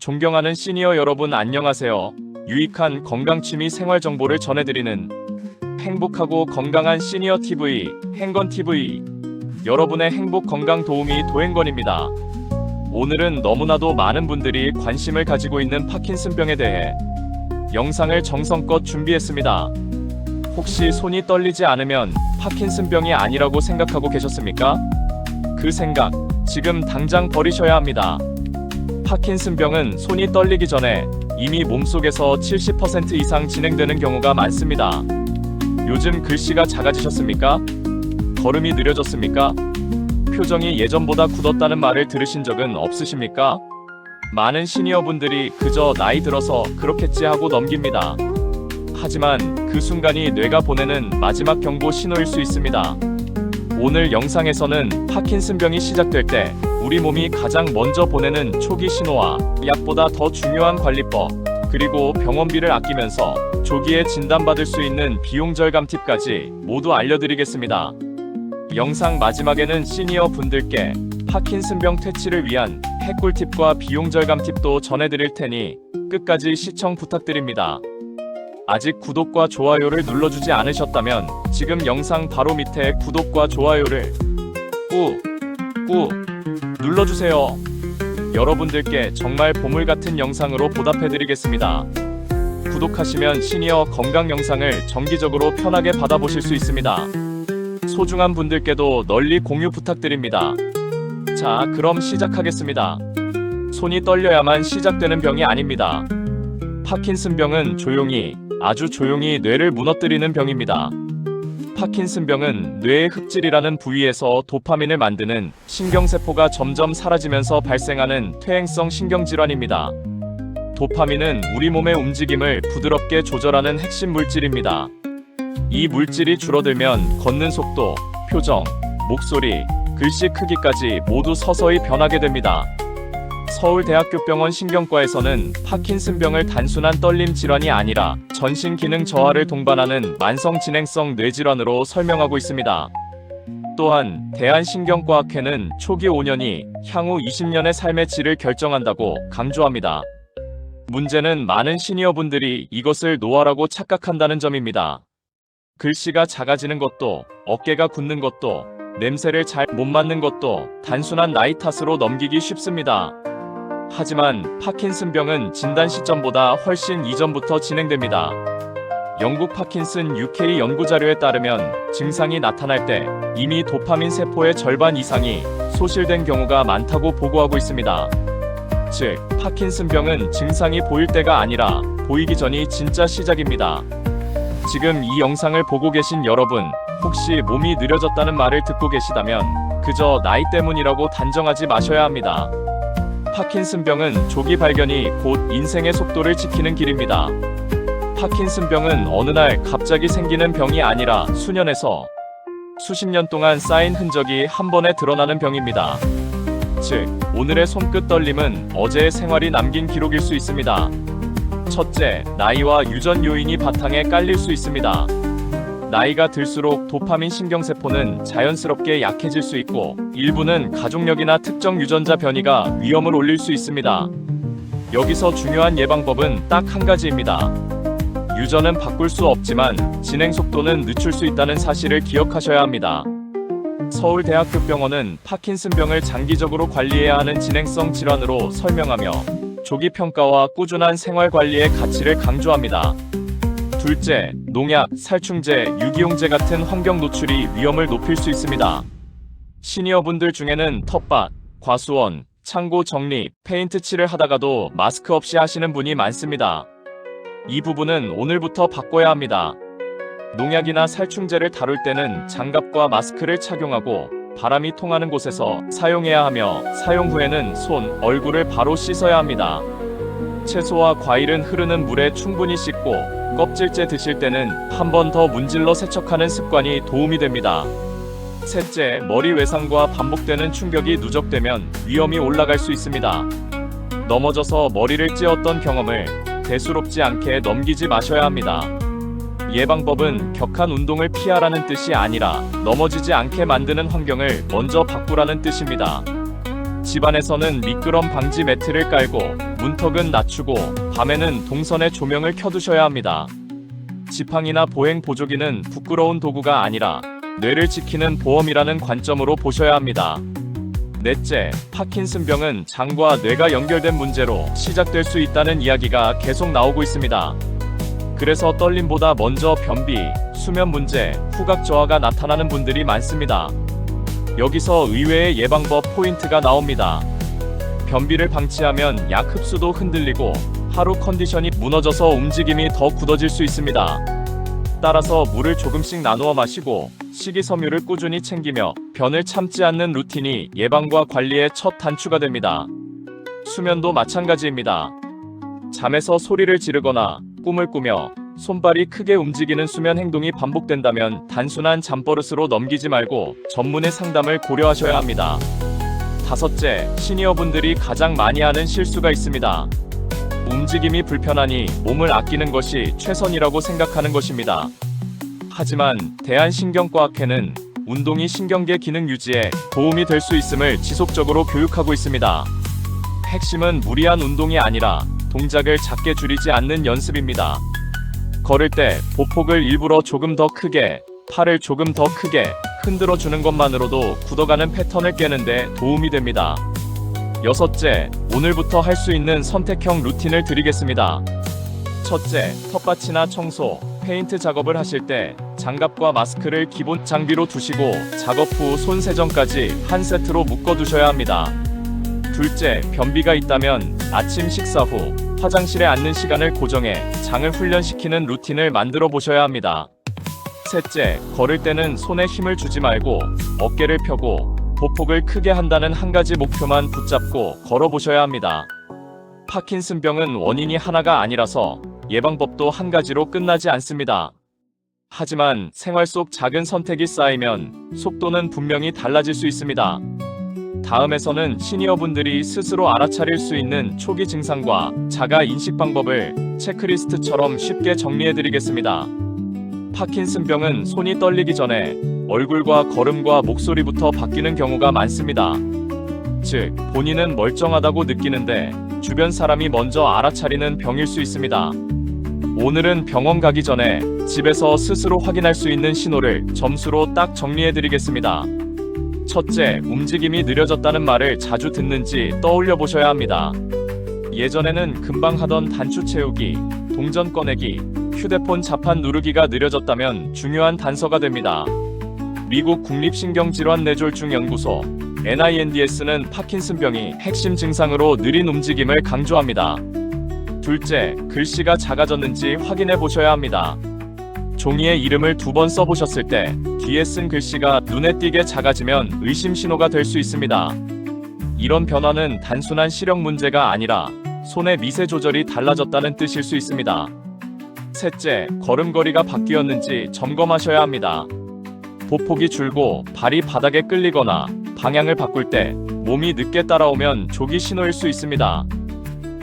존경하는 시니어 여러분 안녕하세요. 유익한 건강취미 생활 정보를 전해드리는 행복하고 건강한 시니어 TV, 행건TV. 여러분의 행복 건강 도우미 도행건입니다. 오늘은 너무나도 많은 분들이 관심을 가지고 있는 파킨슨병에 대해 영상을 정성껏 준비했습니다. 혹시 손이 떨리지 않으면 파킨슨병이 아니라고 생각하고 계셨습니까? 그 생각, 지금 당장 버리셔야 합니다. 파킨슨병은 손이 떨리기 전에 이미 몸속에서 70% 이상 진행되는 경우가 많습니다. 요즘 글씨가 작아지셨습니까? 걸음이 느려졌습니까? 표정이 예전보다 굳었다는 말을 들으신 적은 없으십니까? 많은 시니어분들이 그저 나이 들어서 그렇겠지 하고 넘깁니다. 하지만 그 순간이 뇌가 보내는 마지막 경고 신호일 수 있습니다. 오늘 영상에서는 파킨슨병이 시작될 때 우리 몸이 가장 먼저 보내는 초기 신호와 약보다 더 중요한 관리법, 그리고 병원비를 아끼면서 조기에 진단받을 수 있는 비용 절감 팁까지 모두 알려드리겠습니다. 영상 마지막에는 시니어 분들께 파킨슨병 퇴치를 위한 핵꿀팁과 비용 절감 팁도 전해드릴 테니 끝까지 시청 부탁드립니다. 아직 구독과 좋아요를 눌러주지 않으셨다면 지금 영상 바로 밑에 구독과 좋아요를 꾹 눌러주세요. 여러분들께 정말 보물 같은 영상으로 보답해드리겠습니다. 구독하시면 시니어 건강 영상을 정기적으로 편하게 받아보실 수 있습니다. 소중한 분들께도 널리 공유 부탁드립니다. 자, 그럼 시작하겠습니다. 손이 떨려야만 시작되는 병이 아닙니다. 파킨슨병은 조용히, 아주 조용히 뇌를 무너뜨리는 병입니다. 파킨슨병은 뇌의 흑질이라는 부위에서 도파민을 만드는 신경세포가 점점 사라지면서 발생하는 퇴행성 신경질환입니다. 도파민은 우리 몸의 움직임을 부드럽게 조절하는 핵심 물질입니다. 이 물질이 줄어들면 걷는 속도, 표정, 목소리, 글씨 크기까지 모두 서서히 변하게 됩니다. 서울대학교병원 신경과에서는 파킨슨병을 단순한 떨림 질환이 아니라 전신 기능 저하를 동반하는 만성 진행성 뇌질환으로 설명하고 있습니다. 또한 대한신경과학회는 초기 5년이 향후 20년의 삶의 질을 결정한다고 강조합니다. 문제는 많은 시니어분들이 이것을 노화라고 착각한다는 점입니다. 글씨가 작아지는 것도, 어깨가 굳는 것도, 냄새를 잘 못 맡는 것도 단순한 나이 탓으로 넘기기 쉽습니다. 하지만 파킨슨병은 진단 시점보다 훨씬 이전부터 진행됩니다. 영국 파킨슨 UK 연구자료에 따르면 증상이 나타날 때 이미 도파민 세포의 절반 이상이 소실된 경우가 많다고 보고하고 있습니다. 즉, 파킨슨병은 증상이 보일 때가 아니라 보이기 전이 진짜 시작입니다. 지금 이 영상을 보고 계신 여러분, 혹시 몸이 느려졌다는 말을 듣고 계시다면 그저 나이 때문이라고 단정하지 마셔야 합니다. 파킨슨병은 조기 발견이 곧 인생의 속도를 지키는 길입니다. 파킨슨병은 어느 날 갑자기 생기는 병이 아니라 수년에서 수십 년 동안 쌓인 흔적이 한 번에 드러나는 병입니다. 즉, 오늘의 손끝 떨림은 어제의 생활이 남긴 기록일 수 있습니다. 첫째, 나이와 유전 요인이 바탕에 깔릴 수 있습니다. 나이가 들수록 도파민 신경세포는 자연스럽게 약해질 수 있고 일부는 가족력이나 특정 유전자 변이가 위험을 올릴 수 있습니다. 여기서 중요한 예방법은 딱 한 가지입니다. 유전은 바꿀 수 없지만 진행 속도는 늦출 수 있다는 사실을 기억하셔야 합니다. 서울대학교병원은 파킨슨병을 장기적으로 관리해야 하는 진행성 질환으로 설명하며 조기 평가와 꾸준한 생활 관리의 가치를 강조합니다. 둘째, 농약, 살충제, 유기용제 같은 환경 노출이 위험을 높일 수 있습니다. 시니어분들 중에는 텃밭, 과수원, 창고 정리, 페인트 칠을 하다가도 마스크 없이 하시는 분이 많습니다. 이 부분은 오늘부터 바꿔야 합니다. 농약이나 살충제를 다룰 때는 장갑과 마스크를 착용하고 바람이 통하는 곳에서 사용해야 하며 사용 후에는 손, 얼굴을 바로 씻어야 합니다. 채소와 과일은 흐르는 물에 충분히 씻고 껍질째 드실 때는 한 번 더 문질러 세척하는 습관이 도움이 됩니다. 셋째, 머리 외상과 반복되는 충격이 누적되면 위험이 올라갈 수 있습니다. 넘어져서 머리를 찧었던 경험을 대수롭지 않게 넘기지 마셔야 합니다. 예방법은 격한 운동을 피하라는 뜻이 아니라 넘어지지 않게 만드는 환경을 먼저 바꾸라는 뜻입니다. 집안에서는 미끄럼 방지 매트를 깔고 문턱은 낮추고 밤에는 동선의 조명을 켜두셔야 합니다. 지팡이나 보행 보조기는 부끄러운 도구가 아니라 뇌를 지키는 보험이라는 관점으로 보셔야 합니다. 넷째, 파킨슨병은 장과 뇌가 연결된 문제로 시작될 수 있다는 이야기가 계속 나오고 있습니다. 그래서 떨림보다 먼저 변비, 수면 문제, 후각 저하가 나타나는 분들이 많습니다. 여기서 의외의 예방법 포인트가 나옵니다. 변비를 방치하면 약 흡수도 흔들리고 하루 컨디션이 무너져서 움직임이 더 굳어질 수 있습니다. 따라서 물을 조금씩 나누어 마시고 식이섬유를 꾸준히 챙기며 변을 참지 않는 루틴이 예방과 관리의 첫 단추가 됩니다. 수면도 마찬가지입니다. 잠에서 소리를 지르거나 꿈을 꾸며 손발이 크게 움직이는 수면 행동이 반복된다면 단순한 잠버릇으로 넘기지 말고 전문의 상담을 고려하셔야 합니다. 다섯째, 시니어분들이 가장 많이 하는 실수가 있습니다. 움직임이 불편하니 몸을 아끼는 것이 최선이라고 생각하는 것입니다. 하지만 대한신경과학회는 운동이 신경계 기능 유지에 도움이 될 수 있음을 지속적으로 교육하고 있습니다. 핵심은 무리한 운동이 아니라 동작을 작게 줄이지 않는 연습입니다. 걸을 때 보폭을 일부러 조금 더 크게, 팔을 조금 더 크게 흔들어 주는 것만으로도 굳어가는 패턴을 깨는데 도움이 됩니다. 여섯째, 오늘부터 할 수 있는 선택형 루틴을 드리겠습니다. 첫째, 텃밭이나 청소, 페인트 작업을 하실 때 장갑과 마스크를 기본 장비로 두시고 작업 후 손 세정까지 한 세트로 묶어 두셔야 합니다. 둘째, 변비가 있다면 아침 식사 후 화장실에 앉는 시간을 고정해 장을 훈련시키는 루틴을 만들어 보셔야 합니다. 셋째, 걸을 때는 손에 힘을 주지 말고 어깨를 펴고 보폭을 크게 한다는 한 가지 목표만 붙잡고 걸어보셔야 합니다. 파킨슨병은 원인이 하나가 아니라서 예방법도 한 가지로 끝나지 않습니다. 하지만 생활 속 작은 선택이 쌓이면 속도는 분명히 달라질 수 있습니다. 다음에서는 시니어분들이 스스로 알아차릴 수 있는 초기 증상과 자가 인식 방법을 체크리스트처럼 쉽게 정리해드리겠습니다. 파킨슨병은 손이 떨리기 전에 얼굴과 걸음과 목소리부터 바뀌는 경우가 많습니다. 즉, 본인은 멀쩡하다고 느끼는데 주변 사람이 먼저 알아차리는 병일 수 있습니다. 오늘은 병원 가기 전에 집에서 스스로 확인할 수 있는 신호를 점수로 딱 정리해드리겠습니다. 첫째, 움직임이 느려졌다는 말을 자주 듣는지 떠올려 보셔야 합니다. 예전에는 금방 하던 단추 채우기, 동전 꺼내기, 휴대폰 자판 누르기가 느려졌다면 중요한 단서가 됩니다. 미국 국립신경질환뇌졸중 연구소 NINDS는 파킨슨병이 핵심 증상으로 느린 움직임을 강조합니다. 둘째, 글씨가 작아졌는지 확인해 보셔야 합니다. 종이에 이름을 2번 써보셨을 때 뒤에 쓴 글씨가 눈에 띄게 작아지면 의심 신호가 될 수 있습니다. 이런 변화는 단순한 시력 문제가 아니라 손의 미세 조절이 달라졌다는 뜻일 수 있습니다. 셋째, 걸음걸이가 바뀌었는지 점검하셔야 합니다. 보폭이 줄고 발이 바닥에 끌리거나 방향을 바꿀 때 몸이 늦게 따라오면 조기 신호일 수 있습니다.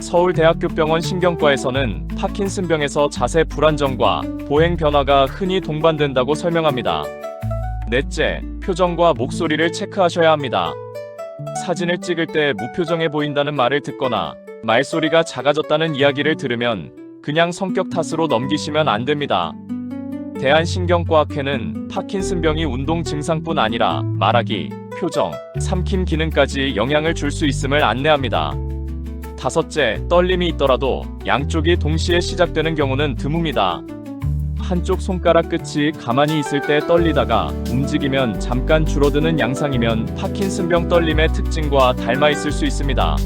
서울대학교병원 신경과에서는 파킨슨병에서 자세 불안정과 보행 변화가 흔히 동반된다고 설명합니다. 넷째, 표정과 목소리를 체크하셔야 합니다. 사진을 찍을 때 무표정해 보인다는 말을 듣거나 말소리가 작아졌다는 이야기를 들으면 그냥 성격 탓으로 넘기시면 안 됩니다. 대한신경과학회는 파킨슨병이 운동 증상뿐 아니라 말하기, 표정, 삼킴 기능까지 영향을 줄 수 있음을 안내합니다. 다섯째, 떨림이 있더라도 양쪽이 동시에 시작되는 경우는 드뭅니다. 한쪽 손가락 끝이 가만히 있을 때 떨리다가 움직이면 잠깐 줄어드는 양상이면 파킨슨병 떨림의 특징과 닮아 있을 수 있습니다.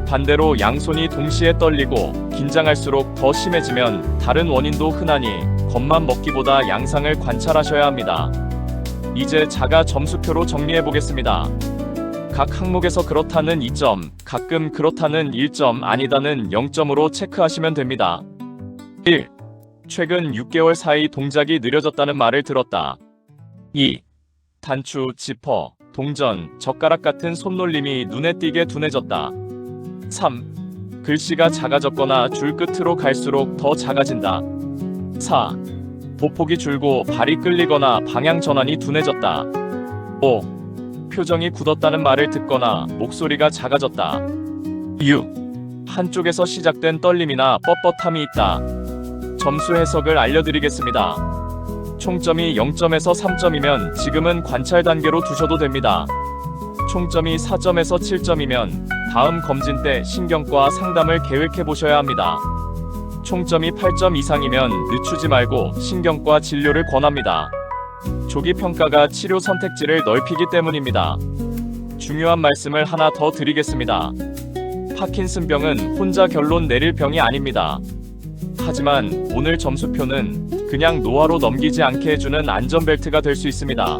반대로 양손이 동시에 떨리고 긴장할수록 더 심해지면 다른 원인도 흔하니 겁만 먹기보다 양상을 관찰하셔야 합니다. 이제 자가 점수표로 정리해 보겠습니다. 각 항목에서 그렇다는 2점, 가끔 그렇다는 1점, 아니다는 0점으로 체크하시면 됩니다. 1. 최근 6개월 사이 동작이 느려졌다는 말을 들었다. 2. 단추, 지퍼, 동전, 젓가락 같은 손놀림이 눈에 띄게 둔해졌다. 3. 글씨가 작아졌거나 줄 끝으로 갈수록 더 작아진다. 4. 보폭이 줄고 발이 끌리거나 방향 전환이 둔해졌다. 5. 표정이 굳었다는 말을 듣거나 목소리가 작아졌다. 6. 한쪽에서 시작된 떨림이나 뻣뻣함이 있다. 점수 해석을 알려드리겠습니다. 총점이 0점에서 3점이면 지금은 관찰 단계로 두셔도 됩니다. 총점이 4점에서 7점이면 다음 검진 때 신경과 상담을 계획해 보셔야 합니다. 총점이 8점 이상이면 늦추지 말고 신경과 진료를 권합니다. 조기 평가가 치료 선택지를 넓히기 때문입니다. 중요한 말씀을 하나 더 드리겠습니다. 파킨슨병은 혼자 결론 내릴 병이 아닙니다. 하지만 오늘 점수표는 그냥 노화로 넘기지 않게 해주는 안전벨트가 될 수 있습니다.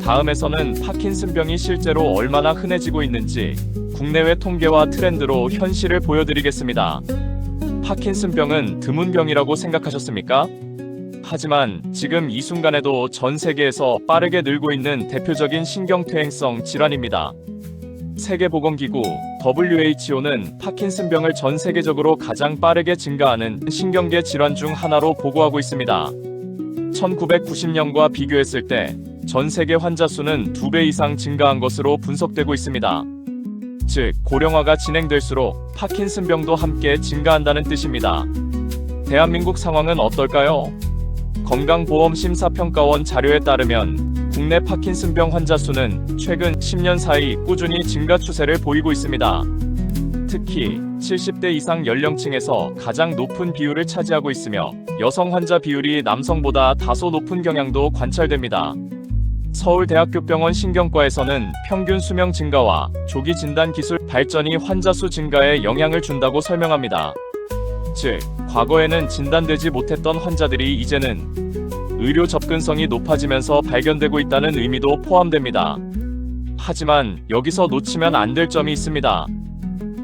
다음에서는 파킨슨병이 실제로 얼마나 흔해지고 있는지 국내외 통계와 트렌드로 현실을 보여드리겠습니다. 파킨슨병은 드문 병이라고 생각하셨습니까? 하지만 지금 이 순간에도 전 세계에서 빠르게 늘고 있는 대표적인 신경퇴행성 질환입니다. 세계보건기구 WHO는 파킨슨병을 전 세계적으로 가장 빠르게 증가하는 신경계 질환 중 하나로 보고하고 있습니다. 1990년과 비교했을 때 전 세계 환자 수는 2배 이상 증가한 것으로 분석되고 있습니다. 즉, 고령화가 진행될수록 파킨슨병도 함께 증가한다는 뜻입니다. 대한민국 상황은 어떨까요? 건강보험심사평가원 자료에 따르면 국내 파킨슨병 환자 수는 최근 10년 사이 꾸준히 증가 추세를 보이고 있습니다. 특히 70대 이상 연령층에서 가장 높은 비율을 차지하고 있으며 여성 환자 비율이 남성보다 다소 높은 경향도 관찰됩니다. 서울대학교병원 신경과에서는 평균 수명 증가와 조기 진단 기술 발전이 환자 수 증가에 영향을 준다고 설명합니다. 즉, 과거에는 진단되지 못했던 환자들이 이제는 의료 접근성이 높아지면서 발견되고 있다는 의미도 포함됩니다. 하지만 여기서 놓치면 안 될 점이 있습니다.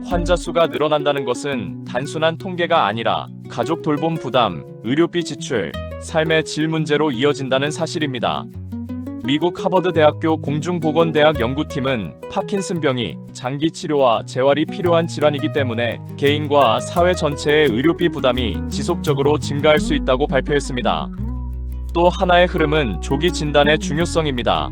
환자 수가 늘어난다는 것은 단순한 통계가 아니라 가족 돌봄 부담, 의료비 지출, 삶의 질 문제로 이어진다는 사실입니다. 미국 하버드 대학교 공중보건대학 연구팀은 파킨슨병이 장기 치료와 재활이 필요한 질환이기 때문에 개인과 사회 전체의 의료비 부담이 지속적으로 증가할 수 있다고 발표했습니다. 또 하나의 흐름은 조기 진단의 중요성입니다.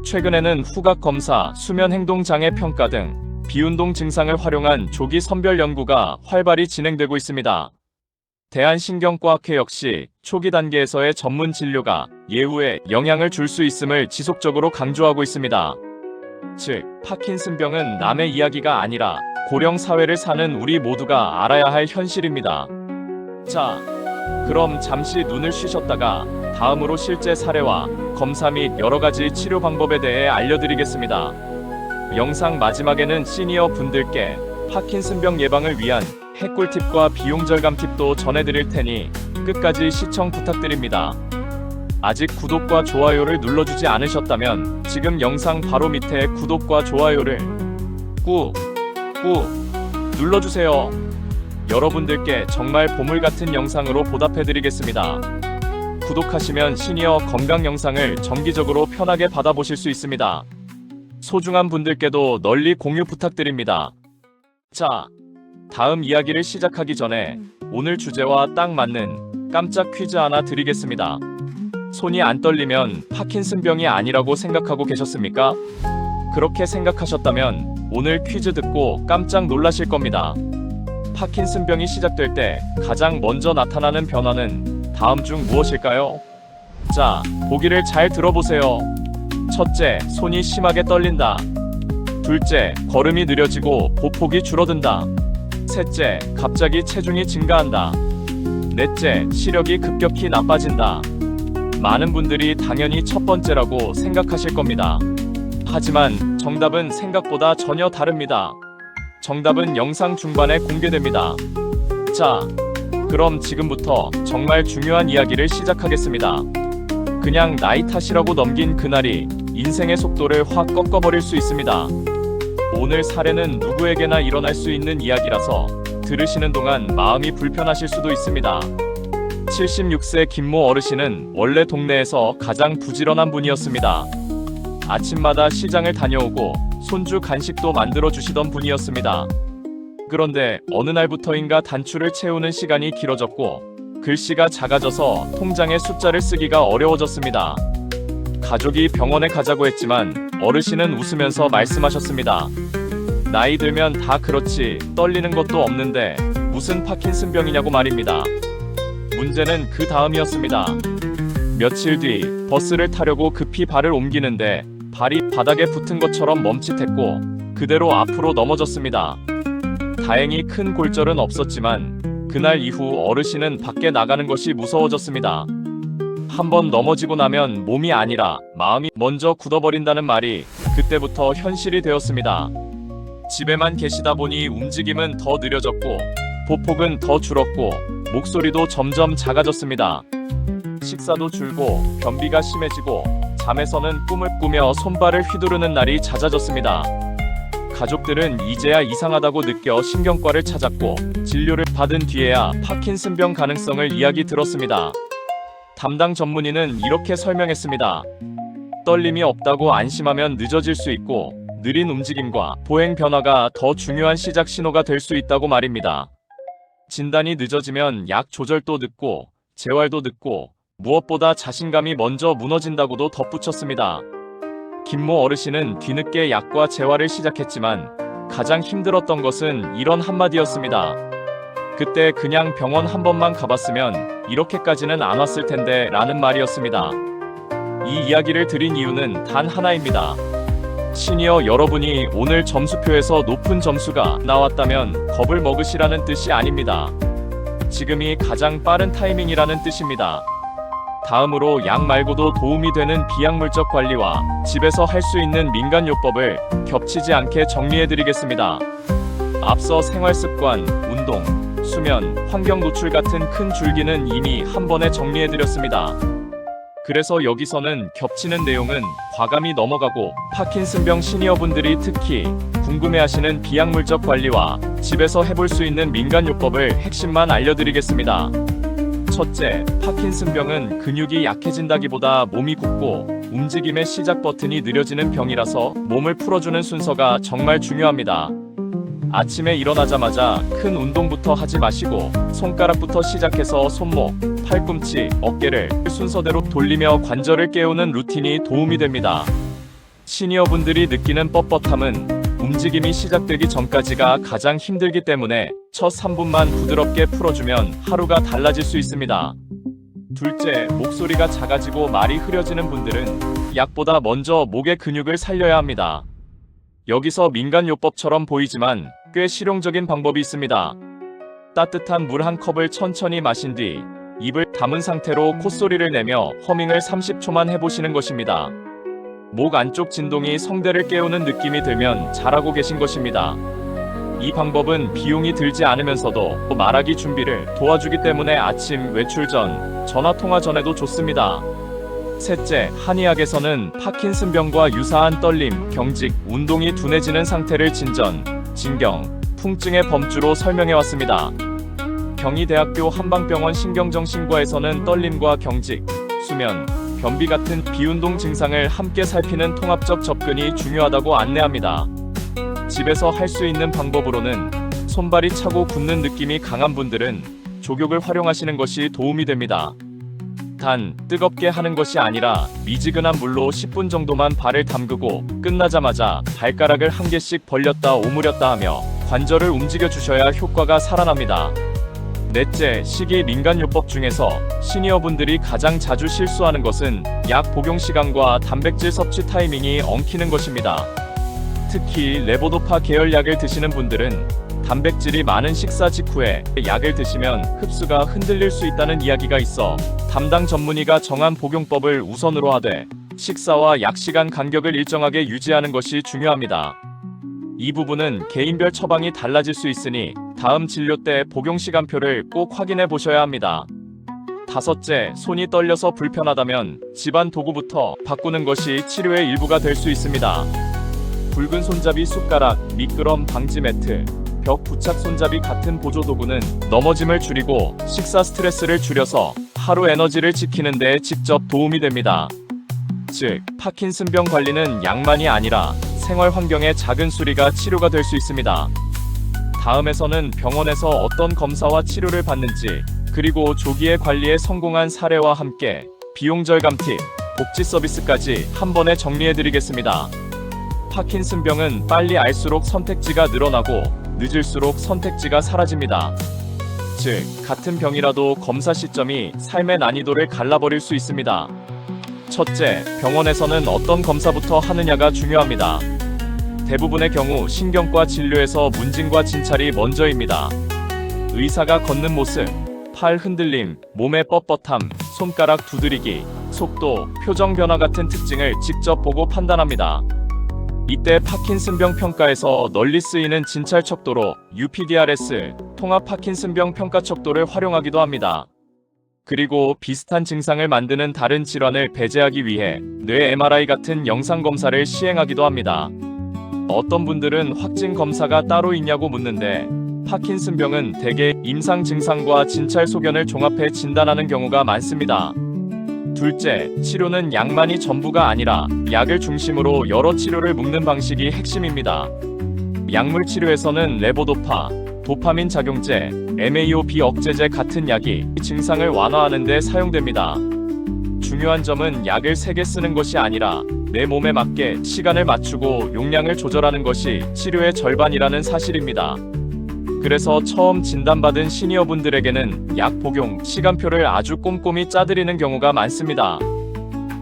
최근에는 후각 검사, 수면 행동 장애 평가 등 비운동 증상을 활용한 조기 선별 연구가 활발히 진행되고 있습니다. 대한신경과학회 역시 초기 단계에서의 전문 진료가 예후에 영향을 줄 수 있음을 지속적으로 강조하고 있습니다. 즉, 파킨슨병은 남의 이야기가 아니라 고령 사회를 사는 우리 모두가 알아야 할 현실입니다. 자, 그럼 잠시 눈을 쉬셨다가 다음으로 실제 사례와 검사 및 여러가지 치료 방법에 대해 알려드리겠습니다. 영상 마지막에는 시니어 분들께 파킨슨병 예방을 위한 핵꿀팁과 비용 절감 팁도 전해드릴 테니 끝까지 시청 부탁드립니다. 아직 구독과 좋아요를 눌러주지 않으셨다면 지금 영상 바로 밑에 구독과 좋아요를 꾹 눌러주세요. 여러분들께 정말 보물 같은 영상으로 보답해드리겠습니다. 구독하시면 시니어 건강 영상을 정기적으로 편하게 받아보실 수 있습니다. 소중한 분들께도 널리 공유 부탁드립니다. 자, 다음 이야기를 시작하기 전에 오늘 주제와 딱 맞는 깜짝 퀴즈 하나 드리겠습니다. 손이 안 떨리면 파킨슨병이 아니라고 생각하고 계셨습니까? 그렇게 생각하셨다면 오늘 퀴즈 듣고 깜짝 놀라실 겁니다. 파킨슨병이 시작될 때 가장 먼저 나타나는 변화는 다음 중 무엇일까요? 자, 보기를 잘 들어보세요. 첫째, 손이 심하게 떨린다. 둘째, 걸음이 느려지고 보폭이 줄어든다. 셋째, 갑자기 체중이 증가한다. 넷째, 시력이 급격히 나빠진다. 많은 분들이 당연히 첫 번째라고 생각하실 겁니다. 하지만 정답은 생각보다 전혀 다릅니다. 정답은 영상 중반에 공개됩니다. 자, 그럼 지금부터 정말 중요한 이야기를 시작하겠습니다. 그냥 나이 탓이라고 넘긴 그날이 인생의 속도를 확 꺾어버릴 수 있습니다. 오늘 사례는 누구에게나 일어날 수 있는 이야기라서 들으시는 동안 마음이 불편하실 수도 있습니다. 76세 김모 어르신은 원래 동네에서 가장 부지런한 분이었습니다. 아침마다 시장을 다녀오고 손주 간식도 만들어 주시던 분이었습니다. 그런데 어느 날부터인가 단추를 채우는 시간이 길어졌고 글씨가 작아져서 통장에 숫자를 쓰기가 어려워졌습니다. 가족이 병원에 가자고 했지만 어르신은 웃으면서 말씀하셨습니다. 나이 들면 다 그렇지, 떨리는 것도 없는데 무슨 파킨슨병이냐고 말입니다. 문제는 그 다음이었습니다. 며칠 뒤 버스를 타려고 급히 발을 옮기는데 발이 바닥에 붙은 것처럼 멈칫했고 그대로 앞으로 넘어졌습니다. 다행히 큰 골절은 없었지만 그날 이후 어르신은 밖에 나가는 것이 무서워졌습니다. 한번 넘어지고 나면 몸이 아니라 마음이 먼저 굳어버린다는 말이 그때부터 현실이 되었습니다. 집에만 계시다 보니 움직임은 더 느려졌고 보폭은 더 줄었고 목소리도 점점 작아졌습니다. 식사도 줄고 변비가 심해지고 잠에서는 꿈을 꾸며 손발을 휘두르는 날이 잦아졌습니다. 가족들은 이제야 이상하다고 느껴 신경과를 찾았고 진료를 받은 뒤에야 파킨슨병 가능성을 이야기 들었습니다. 담당 전문의는 이렇게 설명했습니다. 떨림이 없다고 안심하면 늦어질 수 있고 느린 움직임과 보행 변화가 더 중요한 시작 신호가 될 수 있다고 말입니다. 진단이 늦어지면 약 조절도 늦고 재활도 늦고 무엇보다 자신감이 먼저 무너진다고도 덧붙였습니다. 김모 어르신은 뒤늦게 약과 재활을 시작했지만 가장 힘들었던 것은 이런 한마디였습니다. 그때 그냥 병원 한 번만 가봤으면 이렇게까지는 안 왔을 텐데 라는 말이었습니다. 이 이야기를 드린 이유는 단 하나입니다. 시니어 여러분이 오늘 점수표에서 높은 점수가 나왔다면 겁을 먹으시라는 뜻이 아닙니다. 지금이 가장 빠른 타이밍이라는 뜻입니다. 다음으로 약 말고도 도움이 되는 비약물적 관리와 집에서 할 수 있는 민간요법을 겹치지 않게 정리해드리겠습니다. 앞서 생활습관, 운동, 수면, 환경 노출 같은 큰 줄기는 이미 한 번에 정리해드렸습니다. 그래서 여기서는 겹치는 내용은 과감히 넘어가고 파킨슨병 시니어분들이 특히 궁금해하시는 비약물적 관리와 집에서 해볼 수 있는 민간요법을 핵심만 알려드리겠습니다. 첫째, 파킨슨병은 근육이 약해진다기보다 몸이 굳고 움직임의 시작 버튼이 느려지는 병이라서 몸을 풀어주는 순서가 정말 중요합니다. 아침에 일어나자마자 큰 운동부터 하지 마시고 손가락부터 시작해서 손목, 팔꿈치, 어깨를 순서대로 돌리며 관절을 깨우는 루틴이 도움이 됩니다. 시니어분들이 느끼는 뻣뻣함은 움직임이 시작되기 전까지가 가장 힘들기 때문에 첫 3분만 부드럽게 풀어주면 하루가 달라질 수 있습니다. 둘째, 목소리가 작아지고 말이 흐려지는 분들은 약보다 먼저 목의 근육을 살려야 합니다. 여기서 민간요법처럼 보이지만 꽤 실용적인 방법이 있습니다. 따뜻한 물 한 컵을 천천히 마신 뒤 입을 다문 상태로 콧소리를 내며 허밍을 30초만 해보시는 것입니다. 목 안쪽 진동이 성대를 깨우는 느낌이 들면 잘하고 계신 것입니다. 이 방법은 비용이 들지 않으면서도 말하기 준비를 도와주기 때문에 아침 외출 전, 전화통화 전에도 좋습니다. 셋째, 한의학에서는 파킨슨병과 유사한 떨림, 경직, 운동이 둔해지는 상태를 진전, 진경, 풍증의 범주로 설명해왔습니다. 경희대학교 한방병원 신경정신과에서는 떨림과 경직, 수면, 변비 같은 비운동 증상을 함께 살피는 통합적 접근이 중요하다고 안내합니다. 집에서 할 수 있는 방법으로는 손발이 차고 굳는 느낌이 강한 분들은 족욕을 활용하시는 것이 도움이 됩니다. 단, 뜨겁게 하는 것이 아니라 미지근한 물로 10분 정도만 발을 담그고 끝나자마자 발가락을 한 개씩 벌렸다 오므렸다 하며 관절을 움직여 주셔야 효과가 살아납니다. 넷째, 식이 민간요법 중에서 시니어분들이 가장 자주 실수하는 것은 약 복용 시간과 단백질 섭취 타이밍이 엉키는 것입니다. 특히 레보도파 계열 약을 드시는 분들은 단백질이 많은 식사 직후에 약을 드시면 흡수가 흔들릴 수 있다는 이야기가 있어 담당 전문의가 정한 복용법을 우선으로 하되 식사와 약 시간 간격을 일정하게 유지하는 것이 중요합니다. 이 부분은 개인별 처방이 달라질 수 있으니 다음 진료 때 복용 시간표를 꼭 확인해 보셔야 합니다. 다섯째, 손이 떨려서 불편하다면 집안 도구부터 바꾸는 것이 치료의 일부가 될 수 있습니다. 붉은 손잡이 숟가락, 미끄럼 방지 매트, 벽 부착 손잡이 같은 보조 도구는 넘어짐을 줄이고 식사 스트레스를 줄여서 하루 에너지를 지키는 데 직접 도움이 됩니다. 즉, 파킨슨병 관리는 약만이 아니라 생활 환경의 작은 수리가 치료가 될 수 있습니다. 다음에서는 병원에서 어떤 검사와 치료를 받는지, 그리고 조기에 관리에 성공한 사례와 함께 비용 절감 팁, 복지 서비스까지 한 번에 정리해드리겠습니다. 파킨슨병은 빨리 알수록 선택지가 늘어나고 늦을수록 선택지가 사라집니다. 즉, 같은 병이라도 검사 시점이 삶의 난이도를 갈라버릴 수 있습니다. 첫째, 병원에서는 어떤 검사부터 하느냐가 중요합니다. 대부분의 경우 신경과 진료에서 문진과 진찰이 먼저입니다. 의사가 걷는 모습, 팔 흔들림, 몸의 뻣뻣함, 손가락 두드리기, 속도, 표정 변화 같은 특징을 직접 보고 판단합니다. 이때 파킨슨병 평가에서 널리 쓰이는 진찰 척도로 UPDRS, 통합 파킨슨병 평가 척도를 활용하기도 합니다. 그리고 비슷한 증상을 만드는 다른 질환을 배제하기 위해 뇌 MRI 같은 영상 검사를 시행하기도 합니다. 어떤 분들은 확진 검사가 따로 있냐고 묻는데, 파킨슨병은 대개 임상 증상과 진찰 소견을 종합해 진단하는 경우가 많습니다. 둘째, 치료는 약만이 전부가 아니라 약을 중심으로 여러 치료를 묶는 방식이 핵심입니다. 약물 치료에서는 레보도파, 도파민 작용제, MAO-B 억제제 같은 약이 증상을 완화하는 데 사용됩니다. 중요한 점은 약을 세게 쓰는 것이 아니라 내 몸에 맞게 시간을 맞추고 용량을 조절하는 것이 치료의 절반이라는 사실입니다. 그래서 처음 진단받은 시니어분들에게는 약 복용 시간표를 아주 꼼꼼히 짜드리는 경우가 많습니다.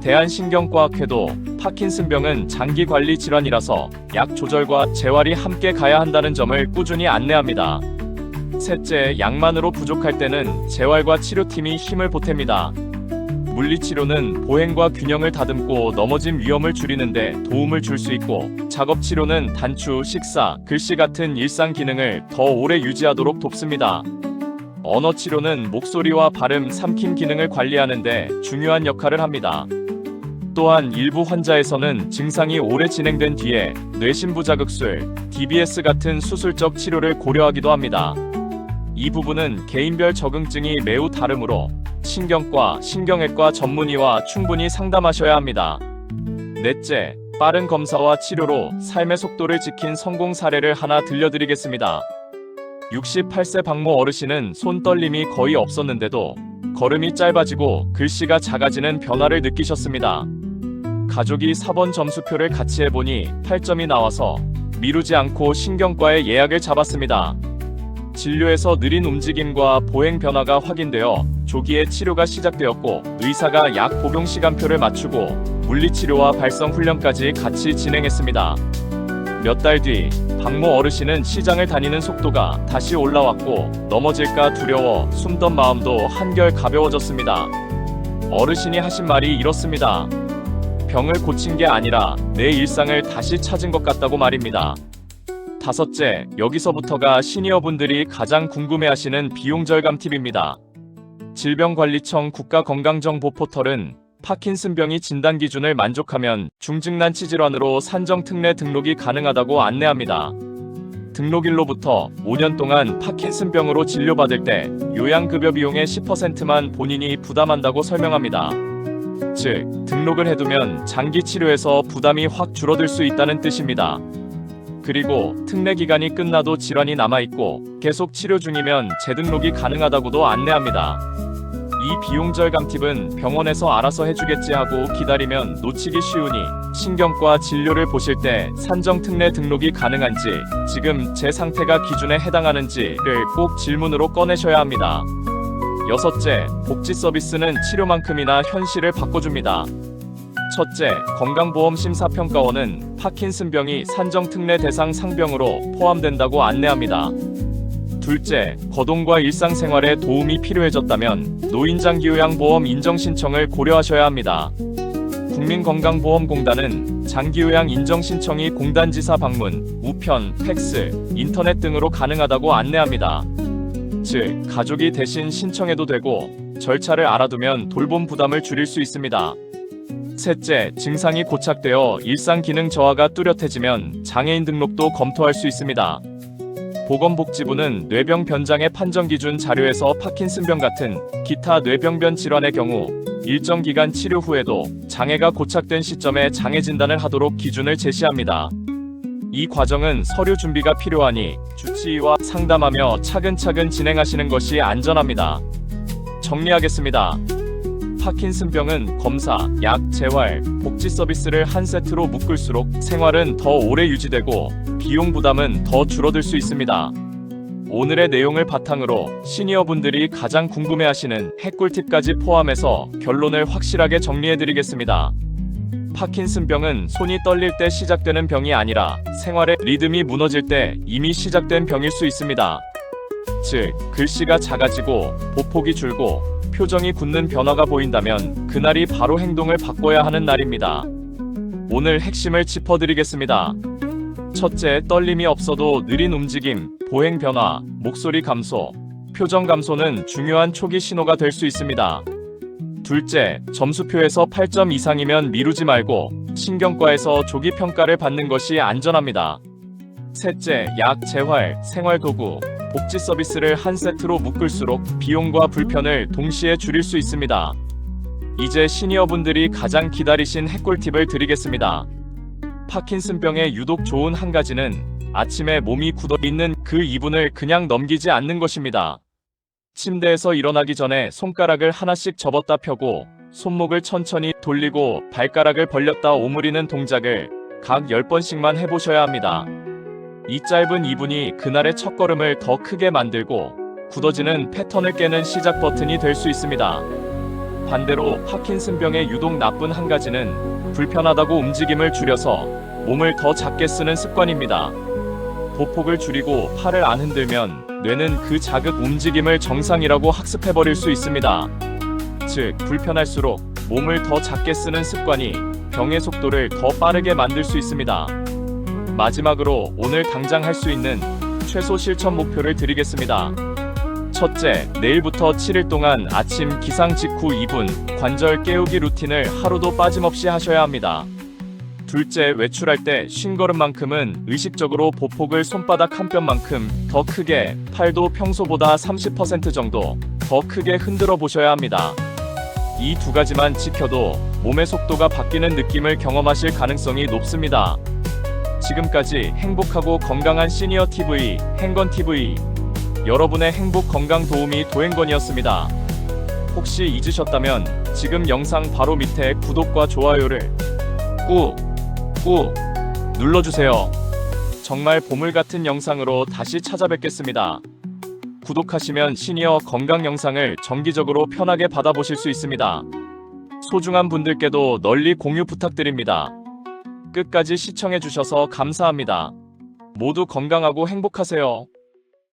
대한신경과학회도 파킨슨병은 장기관리 질환이라서 약 조절과 재활이 함께 가야 한다는 점을 꾸준히 안내합니다. 셋째, 약만으로 부족할 때는 재활과 치료팀이 힘을 보탭니다. 물리치료는 보행과 균형을 다듬고 넘어짐 위험을 줄이는데 도움을 줄 수 있고, 작업치료는 단추, 식사, 글씨 같은 일상 기능을 더 오래 유지하도록 돕습니다. 언어치료는 목소리와 발음, 삼킴 기능을 관리하는데 중요한 역할을 합니다. 또한 일부 환자에서는 증상이 오래 진행된 뒤에 뇌신부 자극술, DBS 같은 수술적 치료를 고려하기도 합니다. 이 부분은 개인별 적응증이 매우 다르므로 신경과 신경외과 전문의와 충분히 상담하셔야 합니다. 넷째, 빠른 검사와 치료로 삶의 속도를 지킨 성공 사례를 하나 들려드리겠습니다. 68세 박모 어르신은 손 떨림이 거의 없었는데도 걸음이 짧아지고 글씨가 작아지는 변화를 느끼셨습니다. 가족이 사번 점수표를 같이 해보니 8점이 나와서 미루지 않고 신경과에 예약을 잡았습니다. 진료에서 느린 움직임과 보행 변화가 확인되어 조기에 치료가 시작되었고, 의사가 약 복용 시간표를 맞추고 물리치료와 발성 훈련까지 같이 진행했습니다. 몇 달 뒤 박모 어르신은 시장을 다니는 속도가 다시 올라왔고, 넘어질까 두려워 숨던 마음도 한결 가벼워졌습니다. 어르신이 하신 말이 이렇습니다. 병을 고친 게 아니라 내 일상을 다시 찾은 것 같다고 말입니다. 다섯째, 여기서부터가 시니어분들이 가장 궁금해하시는 비용 절감 팁입니다. 질병관리청 국가건강정보 포털은 파킨슨병이 진단 기준을 만족하면 중증난치 질환으로 산정 특례 등록이 가능하다고 안내합니다. 등록일로부터 5년 동안 파킨슨병으로 진료받을 때 요양급여 비용의 10%만 본인이 부담한다고 설명합니다. 즉, 등록을 해두면 장기 치료에서 부담이 확 줄어들 수 있다는 뜻입니다. 그리고 특례 기간이 끝나도 질환이 남아있고 계속 치료 중이면 재등록이 가능하다고도 안내합니다. 이 비용 절감 팁은 병원에서 알아서 해주겠지 하고 기다리면 놓치기 쉬우니, 신경과 진료를 보실 때 산정 특례 등록이 가능한지, 지금 제 상태가 기준에 해당하는지를 꼭 질문으로 꺼내셔야 합니다. 여섯째, 복지 서비스는 치료만큼이나 현실을 바꿔줍니다. 첫째, 건강보험심사평가원은 파킨슨병이 산정특례 대상 상병으로 포함된다고 안내합니다. 둘째, 거동과 일상생활에 도움이 필요해졌다면 노인장기요양보험 인정신청을 고려하셔야 합니다. 국민건강보험공단은 장기요양 인정신청이 공단지사 방문, 우편, 팩스, 인터넷 등으로 가능하다고 안내합니다. 즉, 가족이 대신 신청해도 되고 절차를 알아두면 돌봄 부담을 줄일 수 있습니다. 셋째, 증상이 고착되어 일상 기능 저하가 뚜렷해지면 장애인 등록도 검토할 수 있습니다. 보건복지부는 뇌병 변장의 판정 기준 자료에서 파킨슨병 같은 기타 뇌병변 질환의 경우 일정 기간 치료 후에도 장애가 고착된 시점에 장애 진단을 하도록 기준을 제시합니다. 이 과정은 서류 준비가 필요하니 주치의와 상담하며 차근차근 진행하시는 것이 안전합니다. 정리하겠습니다. 파킨슨병은 검사, 약, 재활, 복지 서비스를 한 세트로 묶을수록 생활은 더 오래 유지되고 비용 부담은 더 줄어들 수 있습니다. 오늘의 내용을 바탕으로 시니어분들이 가장 궁금해하시는 핵꿀팁까지 포함해서 결론을 확실하게 정리해드리겠습니다. 파킨슨병은 손이 떨릴 때 시작되는 병이 아니라 생활의 리듬이 무너질 때 이미 시작된 병일 수 있습니다. 즉, 글씨가 작아지고 보폭이 줄고 표정이 굳는 변화가 보인다면 그날이 바로 행동을 바꿔야 하는 날입니다. 오늘 핵심을 짚어드리겠습니다. 첫째, 떨림이 없어도 느린 움직임, 보행 변화, 목소리 감소, 표정 감소는 중요한 초기 신호가 될 수 있습니다. 둘째, 점수표에서 8점 이상이면 미루지 말고 신경과에서 조기 평가를 받는 것이 안전합니다. 셋째, 약, 재활, 생활도구, 복지 서비스를 한 세트로 묶을수록 비용과 불편을 동시에 줄일 수 있습니다. 이제 시니어분들이 가장 기다리신 핵꿀팁을 드리겠습니다. 파킨슨병에 유독 좋은 한 가지는 아침에 몸이 굳어 있는 그 2분을 그냥 넘기지 않는 것입니다. 침대에서 일어나기 전에 손가락을 하나씩 접었다 펴고 손목을 천천히 돌리고 발가락을 벌렸다 오므리는 동작을 각 10번씩만 해보셔야 합니다. 이 짧은 2분이 그날의 첫걸음을 더 크게 만들고 굳어지는 패턴을 깨는 시작 버튼이 될 수 있습니다. 반대로 파킨슨병의 유독 나쁜 한 가지는 불편하다고 움직임을 줄여서 몸을 더 작게 쓰는 습관입니다. 보폭을 줄이고 팔을 안 흔들면 뇌는 그 자극 움직임을 정상이라고 학습해버릴 수 있습니다. 즉, 불편할수록 몸을 더 작게 쓰는 습관이 병의 속도를 더 빠르게 만들 수 있습니다. 마지막으로 오늘 당장 할 수 있는 최소 실천 목표를 드리겠습니다. 첫째, 내일부터 7일 동안 아침 기상 직후 2분 관절 깨우기 루틴을 하루도 빠짐없이 하셔야 합니다. 둘째, 외출할 때 쉰걸음만큼은 의식적으로 보폭을 손바닥 한 뼘만큼 더 크게, 팔도 평소보다 30% 정도 더 크게 흔들어 보셔야 합니다. 이 두 가지만 지켜도 몸의 속도가 바뀌는 느낌을 경험하실 가능성이 높습니다. 지금까지 행복하고 건강한 시니어 TV, 행건 TV, 여러분의 행복 건강 도우미 도행건이었습니다. 혹시 잊으셨다면 지금 영상 바로 밑에 구독과 좋아요를 꾹 눌러주세요. 정말 보물 같은 영상으로 다시 찾아뵙겠습니다. 구독하시면 시니어 건강 영상을 정기적으로 편하게 받아보실 수 있습니다. 소중한 분들께도 널리 공유 부탁드립니다. 끝까지 시청해주셔서 감사합니다. 모두 건강하고 행복하세요.